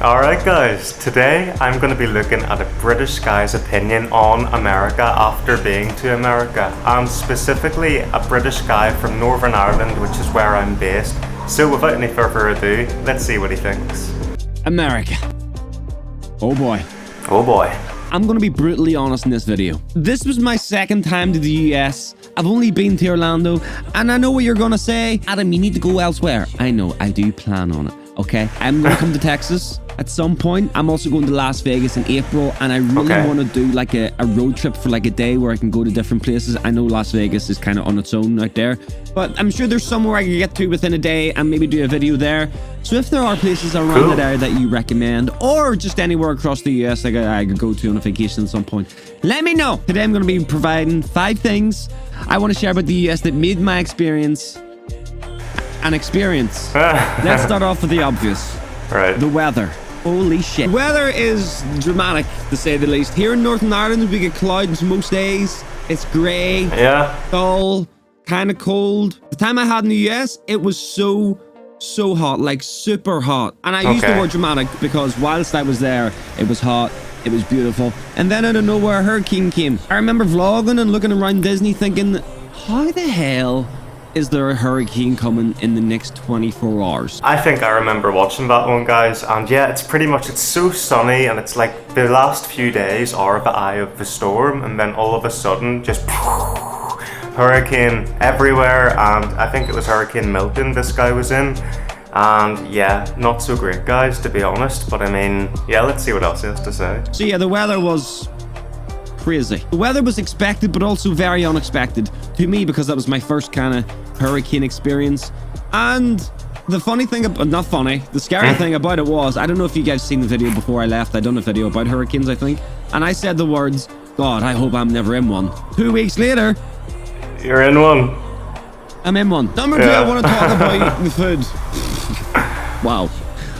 Alright guys, today I'm going to be looking at a British guy's opinion on America after being to America, and specifically a British guy from Northern Ireland, which is where I'm based. So without any further ado, let's see what he thinks. America. Oh boy. Oh boy. I'm gonna be brutally honest in this video. This was my second time to the US. I've only been to Orlando, and I know what you're gonna say. Adam, you need to go elsewhere. I know, I do plan on it, okay? I'm gonna come to Texas at some point. I'm also going to Las Vegas in April, and I really want to do like a road trip for like a day where I can go to different places. I know Las Vegas is kind of on its own out there, but I'm sure there's somewhere I can get to within a day and maybe do a video there. So if there are places around that area that you recommend, or just anywhere across the US I could go to on a vacation at some point, let me know. Today I'm going to be providing 5 things I want to share about the US that made my experience an experience. Let's start off with the obvious. Right. The weather. Holy shit. The weather is dramatic, to say the least. Here in Northern Ireland, we get clouds most days. It's grey. Yeah. Dull. Kind of cold. The time I had in the US, it was so hot. Like, super hot. And I use the word dramatic because whilst I was there, it was hot. It was beautiful. And then out of nowhere, a hurricane came. I remember vlogging and looking around Disney thinking, how the hell is there a hurricane coming in the next 24 hours? I think I remember watching that one, guys, and yeah, it's so sunny, and it's like the last few days are the eye of the storm, and then all of a sudden, just hurricane everywhere, and I think it was Hurricane Milton this guy was in, and yeah, not so great, guys, to be honest, but I mean, yeah, let's see what else he has to say. So yeah, the weather was crazy. The weather was expected, but also very unexpected to me because that was my first kind of hurricane experience. And the funny thing, not funny, the scary thing about it was, I don't know if you guys seen the video before I left. I done a video about hurricanes, I think, and I said the words, God, I hope I'm never in one. 2 weeks later, you're in one. I'm in one. Number 2, I want to talk about the food. Wow.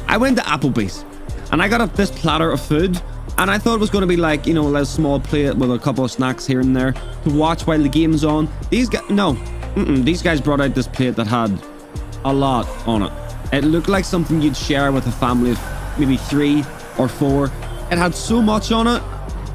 I went to Applebee's and I got up this platter of food. And I thought it was going to be like, you know, a small plate with a couple of snacks here and there to watch while the game's on. These guys, these guys brought out this plate that had a lot on it. It looked like something you'd share with a family of maybe 3 or 4. It had so much on it,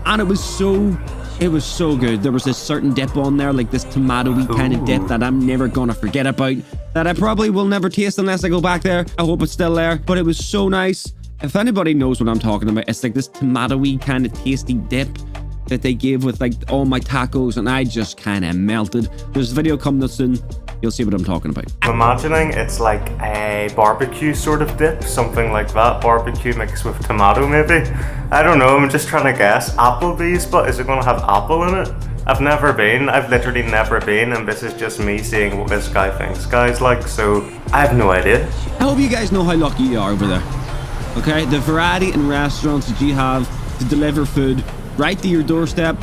and it was so good. There was this certain dip on there, like this tomatoey kind of dip that I'm never going to forget about, that I probably will never taste unless I go back there. I hope it's still there, but it was so nice. If anybody knows what I'm talking about, it's like this tomatoey kind of tasty dip that they gave with like all my tacos, and I just kind of melted. There's a video coming soon. You'll see what I'm talking about. I'm imagining it's like a barbecue sort of dip, something like that. Barbecue mixed with tomato, maybe. I don't know, I'm just trying to guess. Applebee's, but is it going to have apple in it? I've never been. I've literally never been, and this is just me seeing what this guy thinks guys like, so I have no idea. I hope you guys know how lucky you are over there. Okay, the variety in restaurants that you have to deliver food right to your doorstep.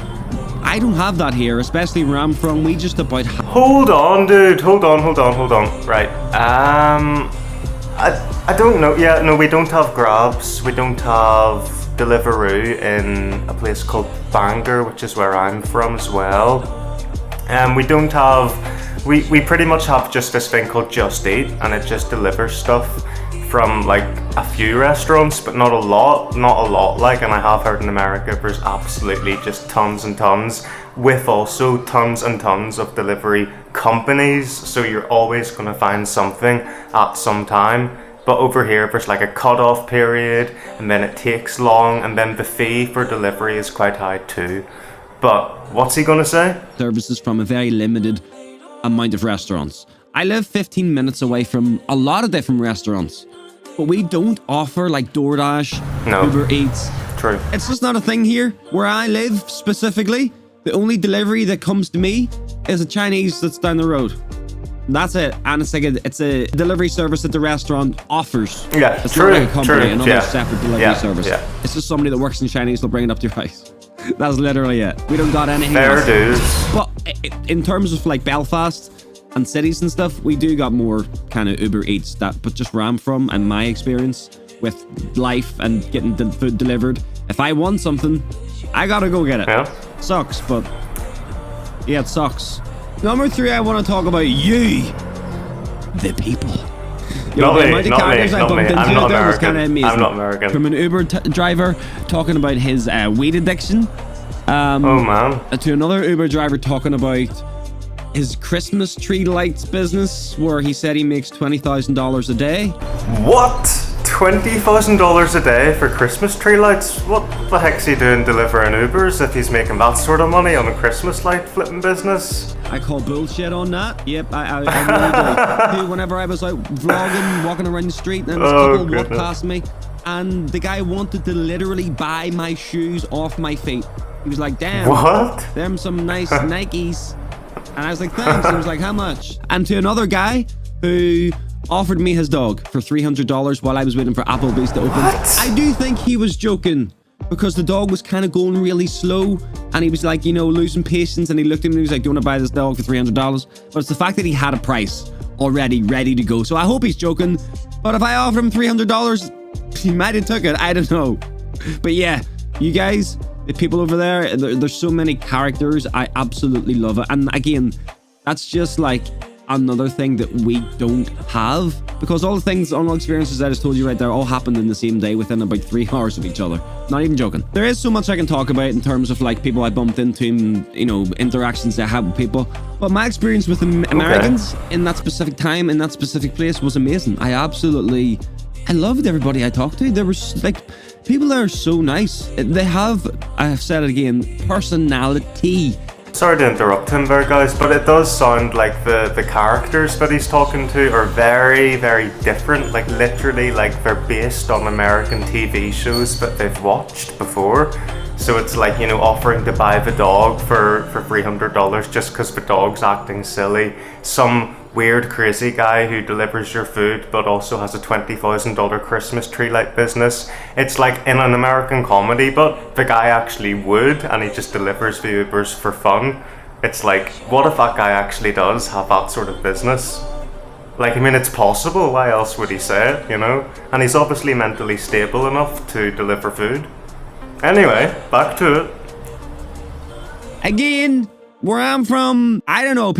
I don't have that here, especially where I'm from. We just about Hold on, dude. Hold on. Right. I don't know. Yeah, no, we don't have Grabs. We don't have Deliveroo in a place called Bangor, which is where I'm from as well. We don't have... We pretty much have just this thing called Just Eat, and it just delivers stuff from like a few restaurants, but not a lot, like, and I have heard in America there's absolutely just tons and tons, with also tons and tons of delivery companies, so you're always going to find something at some time. But over here there's like a cut-off period, and then it takes long, and then the fee for delivery is quite high too. But what's he gonna say? Services from a very limited amount of restaurants. I live 15 minutes away from a lot of different restaurants, but we don't offer like DoorDash, Uber Eats. True. It's just not a thing here. Where I live specifically, the only delivery that comes to me is a Chinese that's down the road. That's it. And it's like it's a delivery service that the restaurant offers. Yeah, it's true, not like a company, another yeah. separate delivery service. Yeah. It's just somebody that works in Chinese, they'll bring it up to your house. That's literally it. We don't got anything else. Fair dues. But in terms of like Belfast and cities and stuff, we do got more kind of Uber Eats, but just where I'm from and my experience with life and getting the food delivered, if I want something, I gotta go get it. Yeah. Sucks, but yeah, it sucks. Number 3, I want to talk about you, the people. Not the me, amount of not me, characters I not bumped me. into I'm not there was kind of American. amazing. I'm not American. From an Uber driver talking about his weed addiction. Oh man. To another Uber driver talking about his Christmas tree lights business, where he said he makes $20,000 a day. What? $20,000 a day for Christmas tree lights? What the heck's he doing delivering Ubers if he's making that sort of money on a Christmas light flipping business? I call bullshit on that. Yep, I really do. Dude, whenever I was out vlogging, walking around the street, and this couple walked past me, and the guy wanted to literally buy my shoes off my feet. He was like, damn, what? Them some nice Nikes. And I was like, thanks. He was like, how much? And to another guy who offered me his dog for $300 while I was waiting for Applebee's to open. What? I do think he was joking, because the dog was kind of going really slow, and he was like, you know, losing patience, and he looked at me and he was like, do you want to buy this dog for $300? But it's the fact that he had a price already ready to go. So I hope he's joking. But if I offered him $300, he might have took it. I don't know. But yeah, you guys, the people over there's so many characters. I absolutely love it. And again, that's just like another thing that we don't have, because all the things, all the experiences I just told you right there all happened in the same day within about 3 hours of each other. Not even joking. There is so much I can talk about in terms of like people I bumped into and, you know, interactions I had with people. But my experience with Americans in that specific time, in that specific place, was amazing. I loved everybody I talked to. There was like, people that are so nice. They have, I have said it again, personality. Sorry to interrupt him there, guys, but it does sound like the characters that he's talking to are very, very different. Like literally, like they're based on American TV shows that they've watched before. So it's like, you know, offering to buy the dog for $300 just because the dog's acting silly. Some weird crazy guy who delivers your food but also has a $20,000 Christmas tree light business. It's like in an American comedy, but the guy actually would, and he just delivers the Ubers for fun. It's like, what if that guy actually does have that sort of business? Like, I mean, it's possible. Why else would he say it, you know? And he's obviously mentally stable enough to deliver food. Anyway, back to it. Again, where I'm from, I don't know,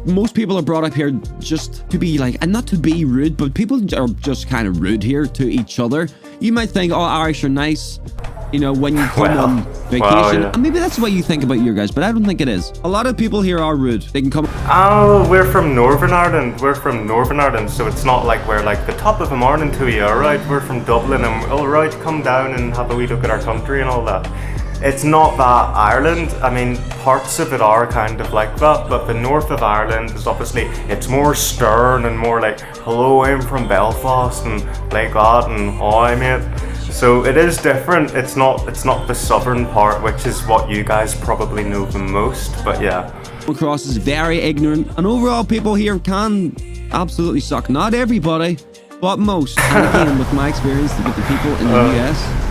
most people are brought up here just to be like, and not to be rude, but people are just kind of rude here to each other. You might think, oh, Irish are nice, you know, when you come on vacation. And maybe that's what you think about your guys, but I don't think it is. A lot of people here are rude. They can come. Oh, we're from Northern Ireland. We're from Northern Ireland, so it's not like we're like the top of the morning to you, alright? We're from Dublin, and alright, come down and have a wee look at our country and all that. It's not that Ireland. I mean, parts of it are kind of like that, but the north of Ireland is obviously, it's more stern and more like, hello, I'm from Belfast, and like that, and hi, mate. So it is different. It's not the southern part, which is what you guys probably know the most, but yeah. Across is very ignorant, and overall people here can absolutely suck. Not everybody, but most. And again, with my experience with the people in the US,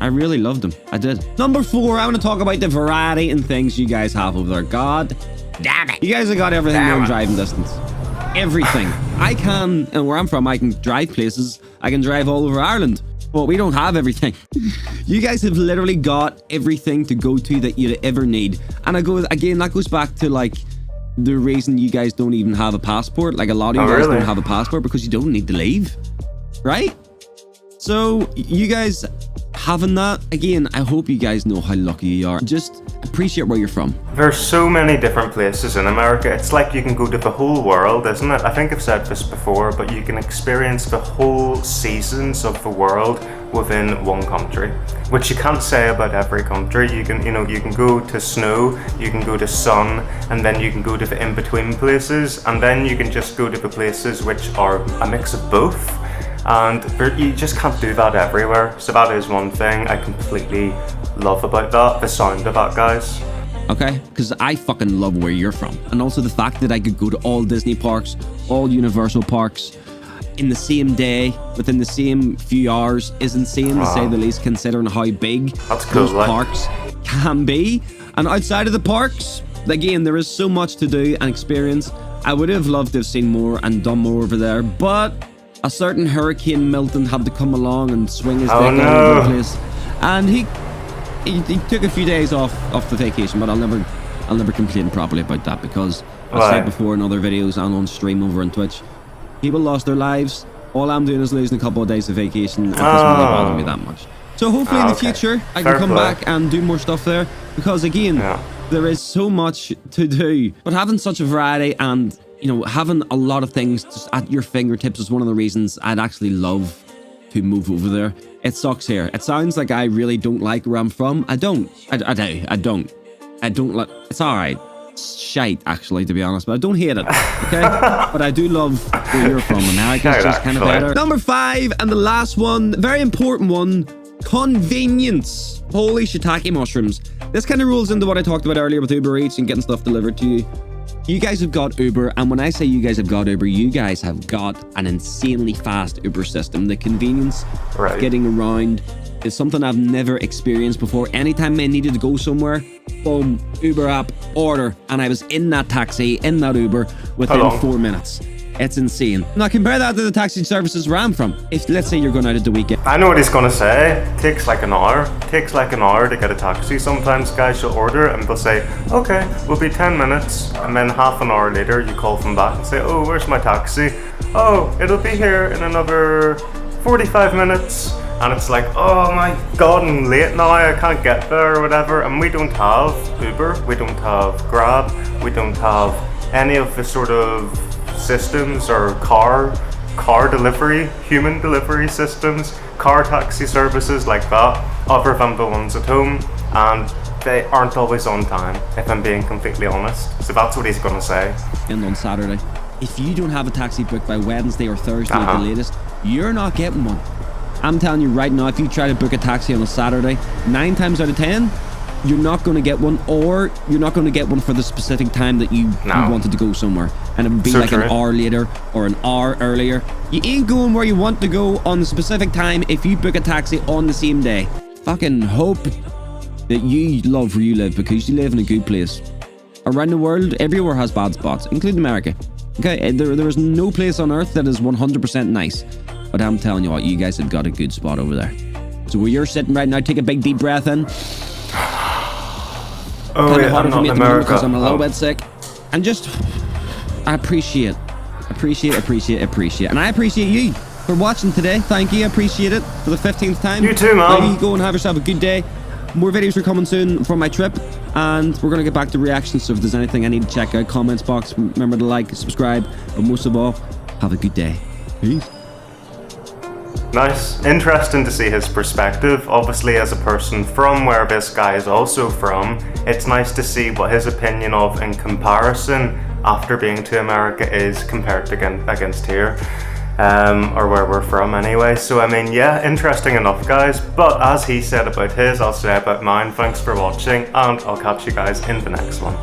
I really loved them. I did. Number 4, I want to talk about the variety and things you guys have over there. God damn it. You guys have got everything in driving distance. Everything. I can, and where I'm from, I can drive places. I can drive all over Ireland. But we don't have everything. You guys have literally got everything to go to that you'd ever need. And that goes back to like the reason you guys don't even have a passport. Like a lot of you guys don't have a passport because you don't need to leave. Right? So you guys having that, again, I hope you guys know how lucky you are. Just appreciate where you're from. There's so many different places in America. It's like you can go to the whole world, isn't it? I think I've said this before, but you can experience the whole seasons of the world within one country, which you can't say about every country. You can go to snow, you can go to sun, and then you can go to the in-between places, and then you can just go to the places which are a mix of both. And you just can't do that everywhere. So that is one thing I completely love about that, the sound of that, guys. Okay, because I fucking love where you're from. And also the fact that I could go to all Disney parks, all Universal parks, in the same day, within the same few hours, is insane to say the least, considering how big those parks can be. And outside of the parks, again, there is so much to do and experience. I would have loved to have seen more and done more over there, but a certain Hurricane Milton had to come along and swing his dick all over the place. And he took a few days off the vacation, but I'll never complain properly about that, because I've said before in other videos and on stream over on Twitch, People lost their lives. All I'm doing is losing a couple of days of vacation. And it doesn't really bother me that much. So hopefully in the future, I can come back and do more stuff there. Because again, there is so much to do. But having such a variety and, you know, having a lot of things just at your fingertips is one of the reasons I'd actually love to move over there. It sucks here. It sounds like I really don't like where I'm from. I don't. I don't like... It's alright. It's shite, actually, to be honest. But I don't hate it, okay? But I do love where you're from. America's just kind of better. Number 5, and the last one, very important one, convenience. Holy shiitake mushrooms. This kind of rolls into what I talked about earlier with Uber Eats and getting stuff delivered to you. You guys have got Uber, and when I say you guys have got Uber, you guys have got an insanely fast Uber system. The convenience of getting around is something I've never experienced before. Anytime I needed to go somewhere, boom, Uber app, order, and I was in that taxi, in that Uber, within 4 minutes. It's insane. Now compare that to the taxi services where I'm from. If, let's say you're going out at the weekend. I know what he's going to say. Takes like an hour. Takes like an hour to get a taxi. Sometimes guys will order and they'll say, okay, we'll be 10 minutes. And then half an hour later, you call them back and say, oh, where's my taxi? Oh, it'll be here in another 45 minutes. And it's like, oh my God, I'm late now, I can't get there or whatever. And we don't have Uber, we don't have Grab, we don't have any of the sort of systems or car delivery, human delivery systems, car taxi services like that, other than the ones at home. And they aren't always on time, if I'm being completely honest. So that's what he's going to say. And on Saturday, if you don't have a taxi booked by Wednesday or Thursday at the latest, you're not getting one. I'm telling you right now, if you try to book a taxi on a Saturday, 9 times out of 10, you're not going to get one, or you're not going to get one for the specific time that you wanted to go somewhere. And it would be like an hour later or an hour earlier. You ain't going where you want to go on the specific time if you book a taxi on the same day. Fucking hope that you love where you live, because you live in a good place. Around the world, everywhere has bad spots, including America. Okay, there is no place on earth that is 100% nice. But I'm telling you what, you guys have got a good spot over there. So where you're sitting right now, take a big deep breath in. Oh yeah, I'm not in America. Because I'm a little bit sick. And just, I appreciate. And I appreciate you for watching today. Thank you, I appreciate it for the 15th time. You too, man. You go and have yourself a good day. More videos are coming soon from my trip. And we're going to get back to reactions. So if there's anything I need to check out, comments box, remember to like, subscribe. But most of all, have a good day. Peace. Nice. Interesting to see his perspective. Obviously, as a person from where this guy is also from, it's nice to see what his opinion of in comparison after being to America is compared to against here. Or where we're from anyway. So I mean, yeah, interesting enough, guys. But as he said about his, I'll say about mine. Thanks for watching, and I'll catch you guys in the next one.